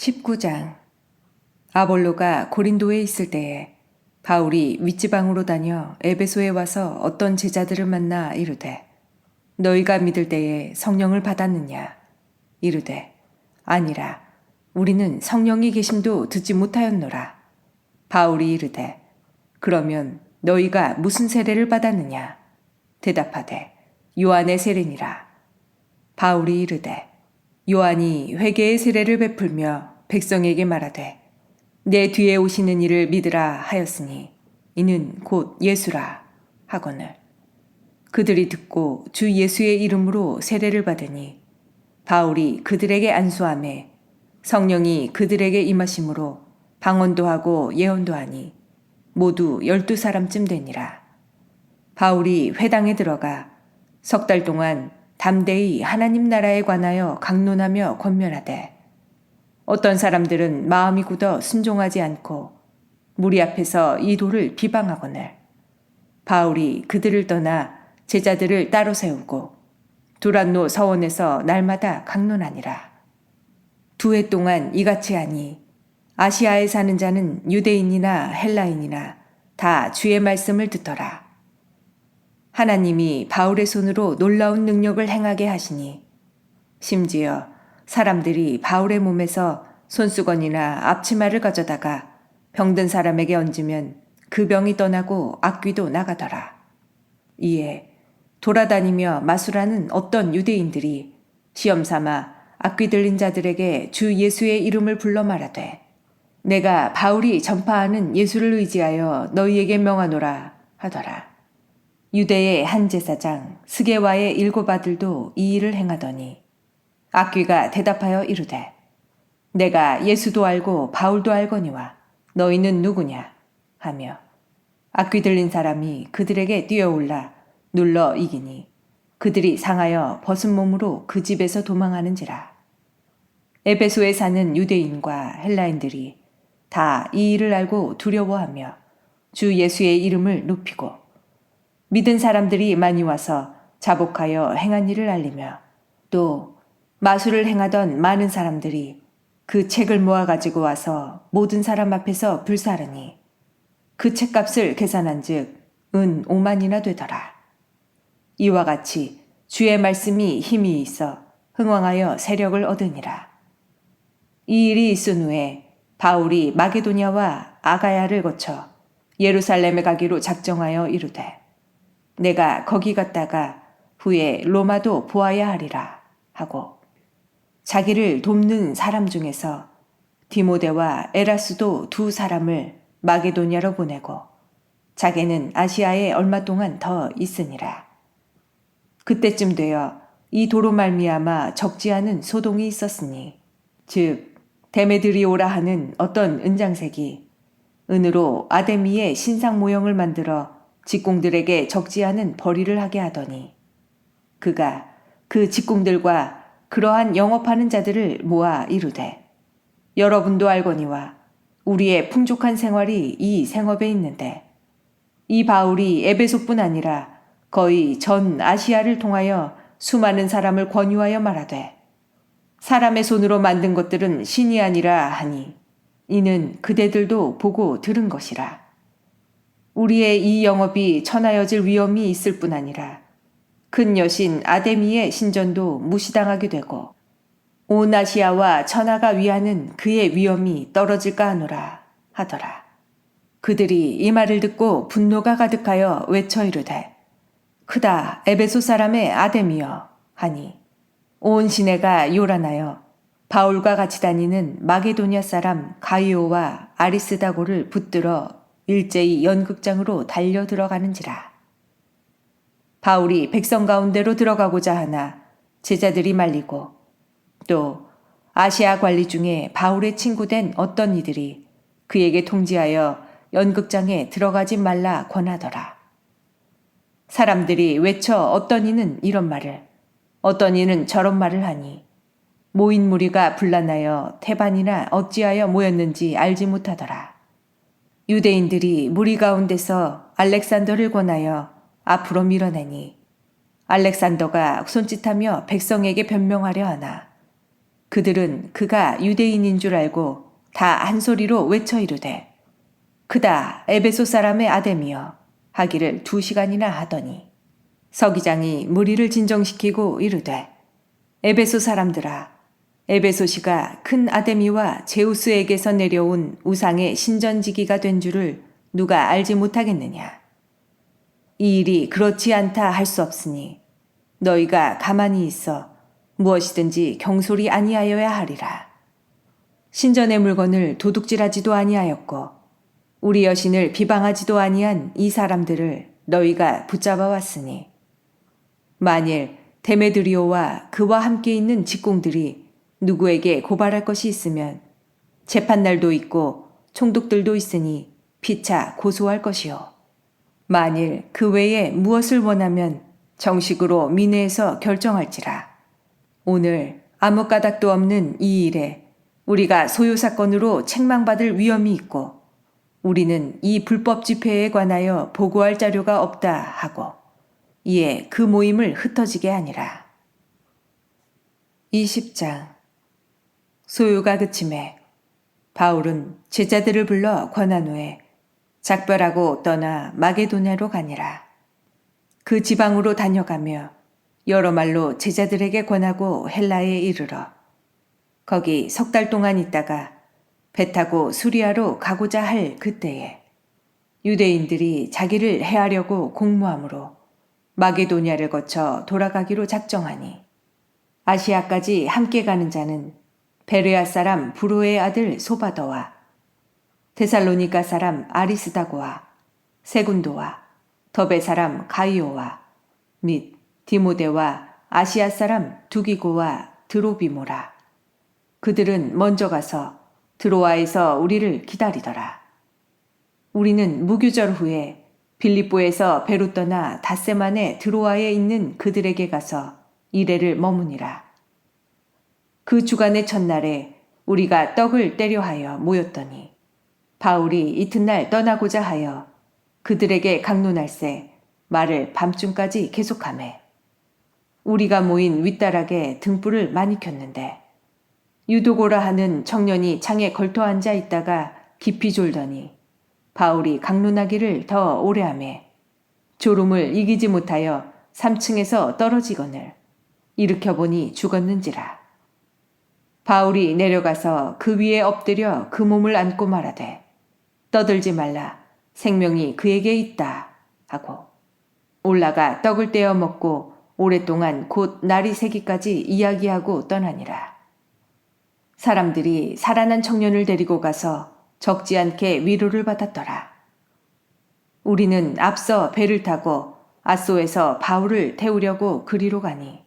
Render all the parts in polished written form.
19장. 아볼로가 고린도에 있을 때에 바울이 윗지방으로 다녀 에베소에 와서 어떤 제자들을 만나 이르되 너희가 믿을 때에 성령을 받았느냐? 이르되 아니라 우리는 성령이 계심도 듣지 못하였노라. 바울이 이르되 그러면 너희가 무슨 세례를 받았느냐? 대답하되 요한의 세례니라. 바울이 이르되 요한이 회개의 세례를 베풀며 백성에게 말하되 내 뒤에 오시는 이를 믿으라 하였으니 이는 곧 예수라 하거늘 그들이 듣고 주 예수의 이름으로 세례를 받으니 바울이 그들에게 안수하매 성령이 그들에게 임하심으로 방언도 하고 예언도 하니 모두 12사람쯤 되니라. 바울이 회당에 들어가 석 달 동안 담대히 하나님 나라에 관하여 강론하며 권면하되 어떤 사람들은 마음이 굳어 순종하지 않고 무리 앞에서 이 도를 비방하거늘 바울이 그들을 떠나 제자들을 따로 세우고 두란노 서원에서 날마다 강론하니라. 2해 동안 이같이 하니 아시아에 사는 자는 유대인이나 헬라인이나 다 주의 말씀을 듣더라. 하나님이 바울의 손으로 놀라운 능력을 행하게 하시니 심지어 사람들이 바울의 몸에서 손수건이나 앞치마를 가져다가 병든 사람에게 얹으면 그 병이 떠나고 악귀도 나가더라. 이에 돌아다니며 마술하는 어떤 유대인들이 시험삼아 악귀 들린 자들에게 주 예수의 이름을 불러 말하되 내가 바울이 전파하는 예수를 의지하여 너희에게 명하노라 하더라. 유대의 한 제사장 스게와의 7 아들도 이 일을 행하더니 악귀가 대답하여 이르되 내가 예수도 알고 바울도 알거니와 너희는 누구냐 하며 악귀 들린 사람이 그들에게 뛰어올라 눌러 이기니 그들이 상하여 벗은 몸으로 그 집에서 도망하는지라. 에베소에 사는 유대인과 헬라인들이 다 이 일을 알고 두려워하며 주 예수의 이름을 높이고 믿은 사람들이 많이 와서 자복하여 행한 일을 알리며 또 마술을 행하던 많은 사람들이 그 책을 모아 가지고 와서 모든 사람 앞에서 불사르니 그 책값을 계산한즉 은 5만이나 되더라. 이와 같이 주의 말씀이 힘이 있어 흥왕하여 세력을 얻으니라. 이 일이 있은 후에 바울이 마게도냐와 아가야를 거쳐 예루살렘에 가기로 작정하여 이르되 내가 거기 갔다가 후에 로마도 보아야 하리라 하고 자기를 돕는 사람 중에서 디모데와 에라스도 2 사람을 마게도냐로 보내고 자기는 아시아에 얼마 동안 더 있으니라. 그때쯤 되어 이 도로 말미암아 적지 않은 소동이 있었으니 즉 데메드리오라 하는 어떤 은장색이 은으로 아데미의 신상 모형을 만들어 직공들에게 적지 않은 벌이를 하게 하더니 그가 그 직공들과 그러한 영업하는 자들을 모아 이르되 여러분도 알거니와 우리의 풍족한 생활이 이 생업에 있는데 이 바울이 에베소뿐 아니라 거의 전 아시아를 통하여 수많은 사람을 권유하여 말하되 사람의 손으로 만든 것들은 신이 아니라 하니 이는 그대들도 보고 들은 것이라. 우리의 이 영업이 천하여질 위험이 있을 뿐 아니라 큰 여신 아데미의 신전도 무시당하게 되고 온 아시아와 천하가 위하는 그의 위엄이 떨어질까 하노라 하더라. 그들이 이 말을 듣고 분노가 가득하여 외쳐 이르되 크다 에베소 사람의 아데미여 하니 온 시내가 요란하여 바울과 같이 다니는 마게도냐 사람 가이오와 아리스다고를 붙들어 일제히 연극장으로 달려 들어가는지라. 바울이 백성 가운데로 들어가고자 하나 제자들이 말리고 또 아시아 관리 중에 바울의 친구된 어떤 이들이 그에게 통지하여 연극장에 들어가지 말라 권하더라. 사람들이 외쳐 어떤 이는 이런 말을 어떤 이는 저런 말을 하니 모인 무리가 분란하여 태반이나 어찌하여 모였는지 알지 못하더라. 유대인들이 무리 가운데서 알렉산더를 권하여 앞으로 밀어내니 알렉산더가 손짓하며 백성에게 변명하려 하나 그들은 그가 유대인인 줄 알고 다 한 소리로 외쳐 이르되 그다 에베소 사람의 아데미여 하기를 2시간이나 하더니 서기장이 무리를 진정시키고 이르되 에베소 사람들아 에베소시가 큰 아데미와 제우스에게서 내려온 우상의 신전지기가 된 줄을 누가 알지 못하겠느냐. 이 일이 그렇지 않다 할 수 없으니 너희가 가만히 있어 무엇이든지 경솔이 아니하여야 하리라. 신전의 물건을 도둑질하지도 아니하였고 우리 여신을 비방하지도 아니한 이 사람들을 너희가 붙잡아 왔으니 만일 데메드리오와 그와 함께 있는 직공들이 누구에게 고발할 것이 있으면 재판날도 있고 총독들도 있으니 피차 고소할 것이요. 만일 그 외에 무엇을 원하면 정식으로 민회에서 결정할지라. 오늘 아무 까닭도 없는 이 일에 우리가 소요 사건으로 책망받을 위험이 있고 우리는 이 불법 집회에 관하여 보고할 자료가 없다 하고 이에 그 모임을 흩어지게 하니라. 20장. 소요가 그침에 바울은 제자들을 불러 권한 후에 작별하고 떠나 마게도냐로 가니라. 그 지방으로 다녀가며 여러 말로 제자들에게 권하고 헬라에 이르러 거기 3달 동안 있다가 배 타고 수리아로 가고자 할 그때에 유대인들이 자기를 해하려고 공모함으로 마게도냐를 거쳐 돌아가기로 작정하니 아시아까지 함께 가는 자는 베레아 사람 브로의 아들 소바더와 데살로니가 사람 아리스다고와 세군도와 더베 사람 가이오와 및 디모데와 아시아 사람 두기고와 드로비모라. 그들은 먼저 가서 드로아에서 우리를 기다리더라. 우리는 무교절 후에 빌립보에서 배로 떠나 닷새만에 드로아에 있는 그들에게 가서 이레를 머무니라. 그 주간의 첫날에 우리가 떡을 떼려 하여 모였더니 바울이 이튿날 떠나고자 하여 그들에게 강론할새 말을 밤중까지 계속하매 우리가 모인 윗다락에 등불을 많이 켰는데 유도고라 하는 청년이 창에 걸터 앉아 있다가 깊이 졸더니 바울이 강론하기를 더 오래 하매 졸음을 이기지 못하여 3층에서 떨어지거늘 일으켜보니 죽었는지라. 바울이 내려가서 그 위에 엎드려 그 몸을 안고 말하되 떠들지 말라 생명이 그에게 있다 하고 올라가 떡을 떼어 먹고 오랫동안 곧 날이 새기까지 이야기하고 떠나니라. 사람들이 살아난 청년을 데리고 가서 적지 않게 위로를 받았더라. 우리는 앞서 배를 타고 아소에서 바울을 태우려고 그리로 가니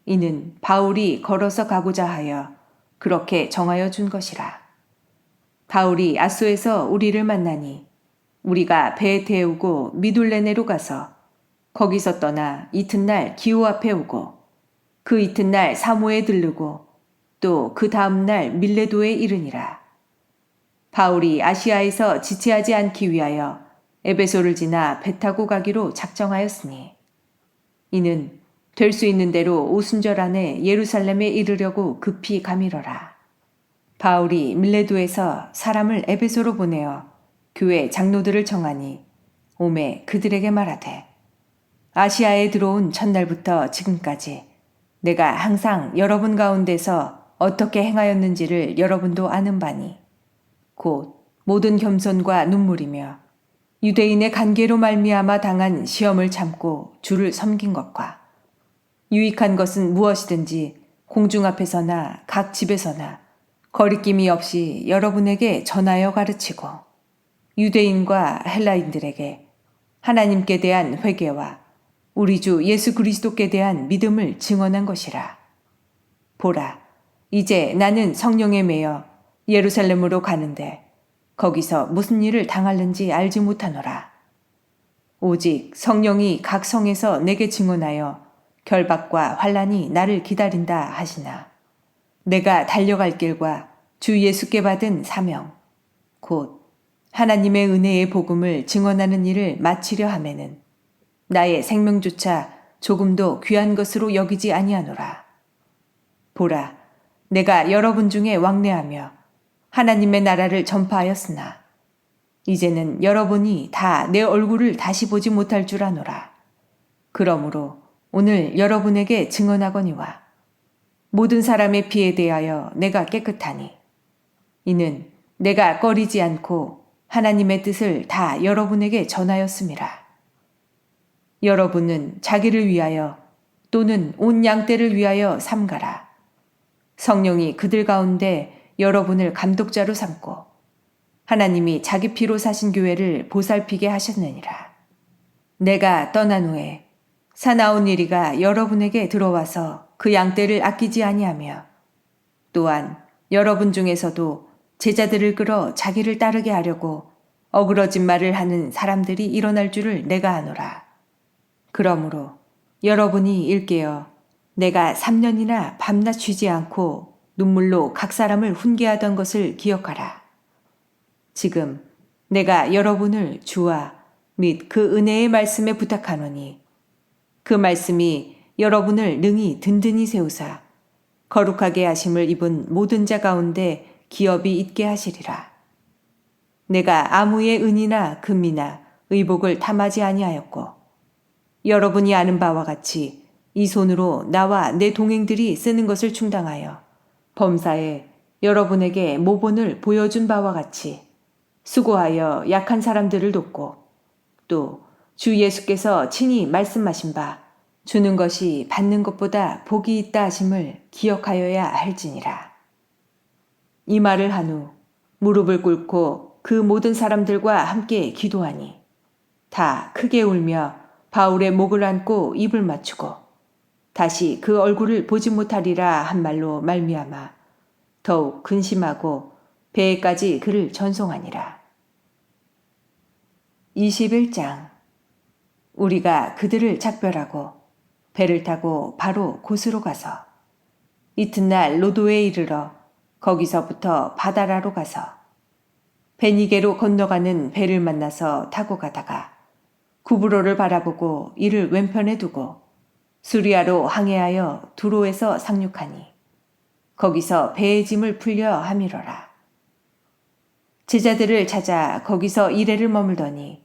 이는 바울이 걸어서 가고자 하여 그렇게 정하여 준 것이라. 바울이 아소에서 우리를 만나니 우리가 배에 태우고 미둘레네로 가서 거기서 떠나 이튿날 기호 앞에 오고 그 이튿날 사모에 들르고 또 그 다음날 밀레도에 이르니라. 바울이 아시아에서 지체하지 않기 위하여 에베소를 지나 배 타고 가기로 작정하였으니 이는 될 수 있는 대로 오순절 안에 예루살렘에 이르려고 급히 가미러라. 바울이 밀레도에서 사람을 에베소로 보내어 교회 장로들을 정하니 오매 그들에게 말하되 아시아에 들어온 첫날부터 지금까지 내가 항상 여러분 가운데서 어떻게 행하였는지를 여러분도 아는 바니 곧 모든 겸손과 눈물이며 유대인의 관계로 말미암아 당한 시험을 참고 주를 섬긴 것과 유익한 것은 무엇이든지 공중 앞에서나 각 집에서나 거리낌이 없이 여러분에게 전하여 가르치고 유대인과 헬라인들에게 하나님께 대한 회개와 우리 주 예수 그리스도께 대한 믿음을 증언한 것이라. 보라, 이제 나는 성령에 매여 예루살렘으로 가는데 거기서 무슨 일을 당할는지 알지 못하노라. 오직 성령이 각 성에서 내게 증언하여 결박과 환난이 나를 기다린다 하시나 내가 달려갈 길과 주 예수께 받은 사명 곧 하나님의 은혜의 복음을 증언하는 일을 마치려 하매는 나의 생명조차 조금도 귀한 것으로 여기지 아니하노라. 보라, 내가 여러분 중에 왕래하며 하나님의 나라를 전파하였으나 이제는 여러분이 다 내 얼굴을 다시 보지 못할 줄 아노라. 그러므로 오늘 여러분에게 증언하거니와 모든 사람의 피에 대하여 내가 깨끗하니 이는 내가 꺼리지 않고 하나님의 뜻을 다 여러분에게 전하였음이라. 여러분은 자기를 위하여 또는 온 양떼를 위하여 삼가라. 성령이 그들 가운데 여러분을 감독자로 삼고 하나님이 자기 피로 사신 교회를 보살피게 하셨느니라. 내가 떠난 후에 사나운 이리가 여러분에게 들어와서 그 양떼를 아끼지 아니하며 또한 여러분 중에서도 제자들을 끌어 자기를 따르게 하려고 어그러진 말을 하는 사람들이 일어날 줄을 내가 아노라. 그러므로 여러분이 일깨어 내가 3년이나 밤낮 쉬지 않고 눈물로 각 사람을 훈계하던 것을 기억하라. 지금 내가 여러분을 주와 및 그 은혜의 말씀에 부탁하노니 그 말씀이 여러분을 능히 든든히 세우사 거룩하게 하심을 입은 모든 자 가운데 기업이 있게 하시리라. 내가 아무의 은이나 금이나 의복을 탐하지 아니하였고 여러분이 아는 바와 같이 이 손으로 나와 내 동행들이 쓰는 것을 충당하여 범사에 여러분에게 모본을 보여준 바와 같이 수고하여 약한 사람들을 돕고 또 주 예수께서 친히 말씀하신 바 주는 것이 받는 것보다 복이 있다 하심을 기억하여야 할지니라. 이 말을 한 후 무릎을 꿇고 그 모든 사람들과 함께 기도하니 다 크게 울며 바울의 목을 안고 입을 맞추고 다시 그 얼굴을 보지 못하리라 한 말로 말미암아 더욱 근심하고 배에까지 그를 전송하니라. 21장. 우리가 그들을 작별하고 배를 타고 바로 곳으로 가서 이튿날 로도에 이르러 거기서부터 바다라로 가서 베니게로 건너가는 배를 만나서 타고 가다가 구브로를 바라보고 이를 왼편에 두고 수리아로 항해하여 두로에서 상륙하니 거기서 배의 짐을 풀려 하미러라. 제자들을 찾아 거기서 이래를 머물더니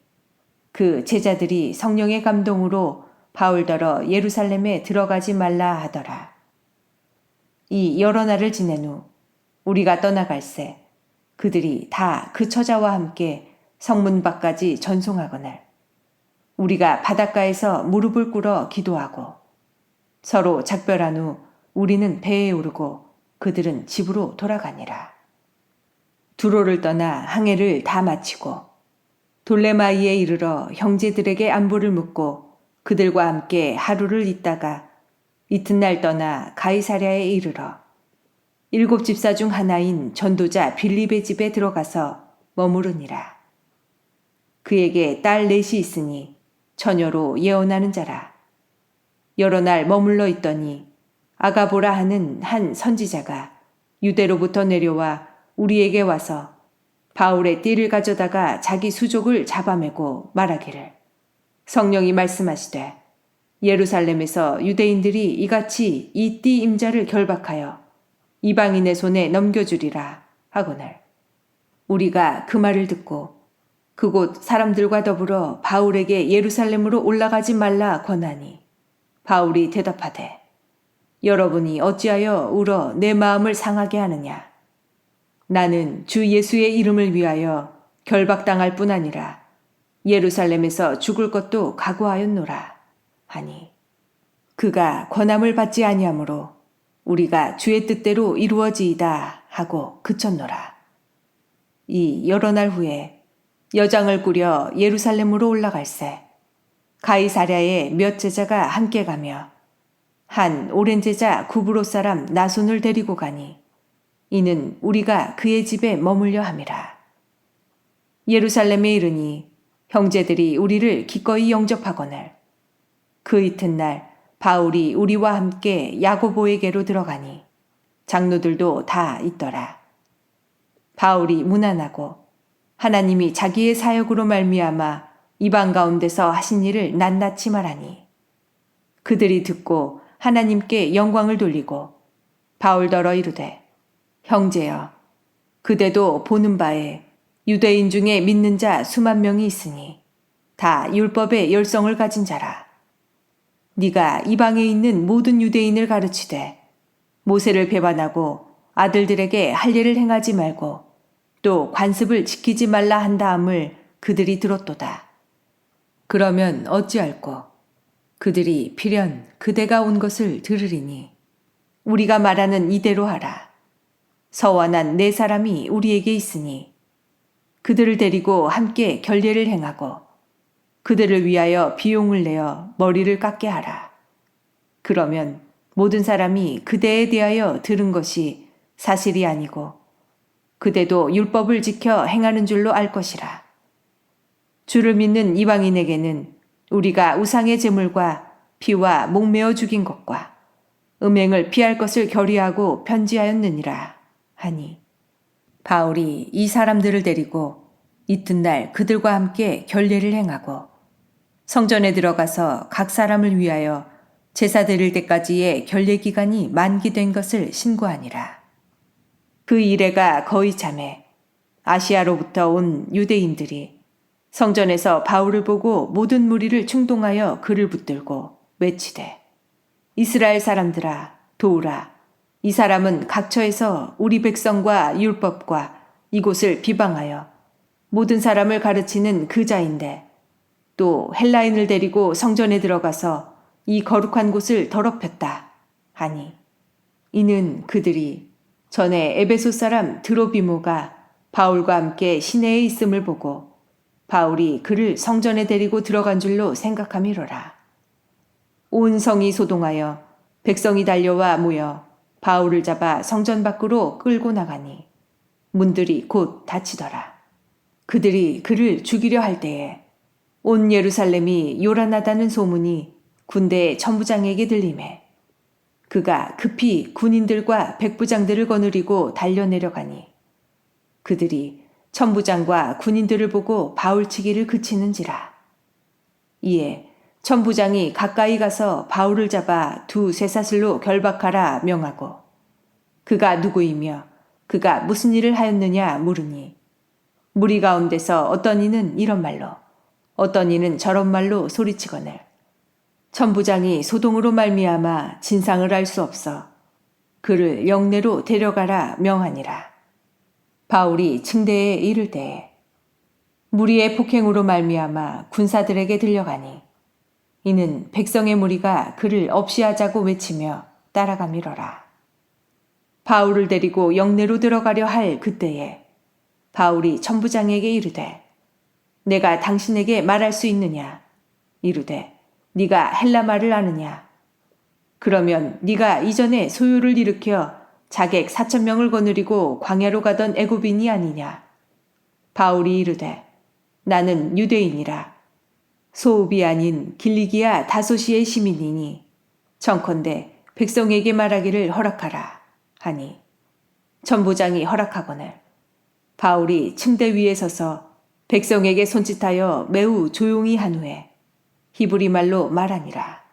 그 제자들이 성령의 감동으로 바울더러 예루살렘에 들어가지 말라 하더라. 이 여러 날을 지낸 후 우리가 떠나갈새 그들이 다 그 처자와 함께 성문 밖까지 전송하거늘 우리가 바닷가에서 무릎을 꿇어 기도하고 서로 작별한 후 우리는 배에 오르고 그들은 집으로 돌아가니라. 두로를 떠나 항해를 다 마치고 돌레마이에 이르러 형제들에게 안부를 묻고 그들과 함께 하루를 있다가 이튿날 떠나 가이사랴에 이르러 7 집사 중 하나인 전도자 빌립의 집에 들어가서 머무르니라. 그에게 딸 넷이 있으니 처녀로 예언하는 자라. 여러 날 머물러 있더니 아가보라 하는 한 선지자가 유대로부터 내려와 우리에게 와서 바울의 띠를 가져다가 자기 수족을 잡아매고 말하기를 성령이 말씀하시되 예루살렘에서 유대인들이 이같이 이 띠 임자를 결박하여 이방인의 손에 넘겨주리라 하거늘 우리가 그 말을 듣고 그곳 사람들과 더불어 바울에게 예루살렘으로 올라가지 말라 권하니 바울이 대답하되 여러분이 어찌하여 울어 내 마음을 상하게 하느냐. 나는 주 예수의 이름을 위하여 결박당할 뿐 아니라 예루살렘에서 죽을 것도 각오하였노라 하니 그가 권함을 받지 아니하므로 우리가 주의 뜻대로 이루어지이다 하고 그쳤노라. 이 여러 날 후에 여장을 꾸려 예루살렘으로 올라갈새 가이사랴에 몇 제자가 함께 가며 한 오랜 제자 구브로 사람 나손을 데리고 가니 이는 우리가 그의 집에 머물려 함이라. 예루살렘에 이르니 형제들이 우리를 기꺼이 영접하거늘 그 이튿날 바울이 우리와 함께 야고보에게로 들어가니 장로들도 다 있더라. 바울이 무난하고 하나님이 자기의 사역으로 말미암아 이방 가운데서 하신 일을 낱낱이 말하니 그들이 듣고 하나님께 영광을 돌리고 바울더러 이르되 형제여 그대도 보는 바에 유대인 중에 믿는 자 수만 명이 있으니 다 율법의 열성을 가진 자라. 네가 이방에 있는 모든 유대인을 가르치되 모세를 배반하고 아들들에게 할례를 행하지 말고 또 관습을 지키지 말라 한다함을 그들이 들었도다. 그러면 어찌할꼬? 그들이 필연 그대가 온 것을 들으리니 우리가 말하는 이대로 하라. 서원한 네 사람이 우리에게 있으니 그들을 데리고 함께 결례를 행하고 그들을 위하여 비용을 내어 머리를 깎게 하라. 그러면 모든 사람이 그대에 대하여 들은 것이 사실이 아니고 그대도 율법을 지켜 행하는 줄로 알 것이라. 주를 믿는 이방인에게는 우리가 우상의 제물과 피와 목매어 죽인 것과 음행을 피할 것을 결의하고 편지하였느니라 하니 바울이 이 사람들을 데리고 이튿날 그들과 함께 결례를 행하고 성전에 들어가서 각 사람을 위하여 제사 드릴 때까지의 결례 기간이 만기된 것을 신고하니라. 그 이래가 거의 참에 아시아로부터 온 유대인들이 성전에서 바울을 보고 모든 무리를 충동하여 그를 붙들고 외치되 이스라엘 사람들아 도우라. 이 사람은 각처에서 우리 백성과 율법과 이곳을 비방하여 모든 사람을 가르치는 그 자인데 또 헬라인을 데리고 성전에 들어가서 이 거룩한 곳을 더럽혔다 하니 이는 그들이 전에 에베소 사람 드로비모가 바울과 함께 시내에 있음을 보고 바울이 그를 성전에 데리고 들어간 줄로 생각함이로라. 온 성이 소동하여 백성이 달려와 모여 바울을 잡아 성전 밖으로 끌고 나가니 문들이 곧 닫히더라. 그들이 그를 죽이려 할 때에 온 예루살렘이 요란하다는 소문이 군대의 천부장에게 들리매 그가 급히 군인들과 백부장들을 거느리고 달려내려가니 그들이 천부장과 군인들을 보고 바울치기를 그치는지라. 이에 천부장이 가까이 가서 바울을 잡아 두 쇠사슬로 결박하라 명하고 그가 누구이며 그가 무슨 일을 하였느냐 물으니 무리 가운데서 어떤 이는 이런 말로 어떤 이는 저런 말로 소리치거늘 천부장이 소동으로 말미암아 진상을 알 수 없어 그를 영내로 데려가라 명하니라. 바울이 층대에 이를 때에 무리의 폭행으로 말미암아 군사들에게 들려가니 이는 백성의 무리가 그를 없이하자고 외치며 따라가미러라. 바울을 데리고 영내로 들어가려 할 그때에 바울이 천부장에게 이르되 내가 당신에게 말할 수 있느냐 이르되 네가 헬라 말을 아느냐 그러면 네가 이전에 소요를 일으켜 자객 4,000명을 거느리고 광야로 가던 애굽인이 아니냐. 바울이 이르되 나는 유대인이라 소읍이 아닌 길리기아 다소시의 시민이니 청컨대 백성에게 말하기를 허락하라 하니 천부장이 허락하거늘 바울이 층대 위에 서서 백성에게 손짓하여 매우 조용히 한 후에 히브리 말로 말하니라.